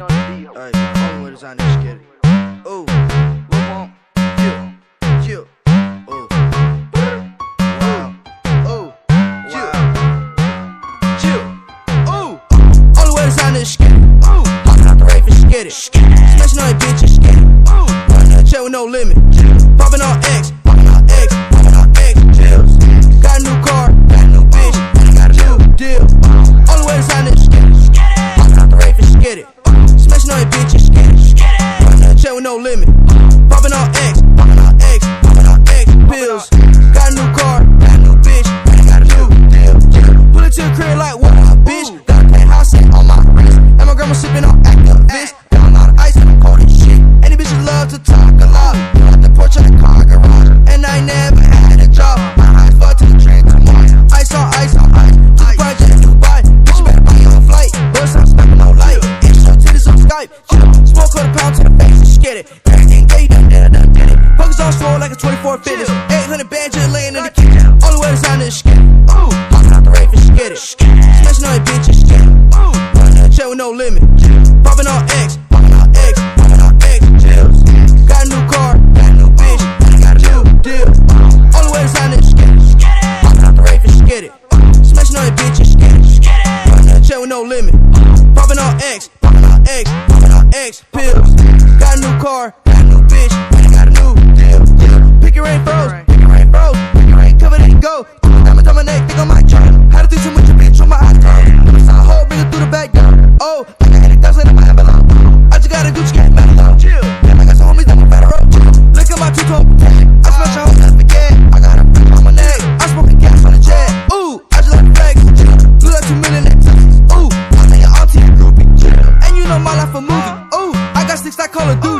Hey, only way to sign this skitty. Ooh, what want? Chill. Ooh. Wow. Ooh. Chill. Ooh. Only way to sign this skitty. Ooh. Hopping out the rave and skitty. Smashing on that bitch and skitty. Ooh. Running that check with no limit. Popping on X. Popping on X. Chills. Got a new car. Got a new bitch. Got a new deal. Only way to sign this skitty. Hopping out the rave and skitty. Smashing on that bitch and skitty. Running that check with no limit. Popping on X. Popping on X. Pills. Got a new car. Got a new bitch. Got a new deal. Pull it to the crib like what, bitch? Got a house on my wrist. And my grandma sipping on activist. Down all the ice and I'm cold as shit. And these bitches love to talk a lot. You at the porch of the car garage. And I never had a job. My eyes fucked to the train tomorrow. Ice on ice. To the project in Dubai. Bitch, you better buy your own flight. Boys, I'm snapping no light. Intro to this on Skype. Smoke on the pound to the face and skid it. Everything gay, done did it. Focus on swole like a 24 fitness. 800 bands just laying in the kitchen. Only way to sign this skid. Ooh. Hopping out the rave and skid it. Smashing on that bitch and skid it. Ooh. Running that check with no limit. Popping on X. Chills. Got a new car. Got a new bitch. Got a new deal. Only way to sign this skid. Hopping out the rave and skid it. Smashing on that bitch and skid it. Running that check with no limit. Popping on X. Pills. Got a new car. Got a new bitch. Got a new deal. Pick your rain froze. Covered in gold. Diamonds on my neck. Think on my chain. Had to do too much bitch on my iPhone. Never saw a hole. Bring it through the back door. Oh, like I had 1,000 in my envelope. I just got a Gucci gang mellow. Chill. Damn, I got some homies that move better up. Look at my two-tone protect. I smash a hoe, let's forget. I got a freak on my neck. I smoking gas on the jet. Ooh, I just like the flex. Blew that 2 million at Texas. Ooh, I made an auntie a groupie. And you know my life a movie. Ooh, I got 6 I call of duty.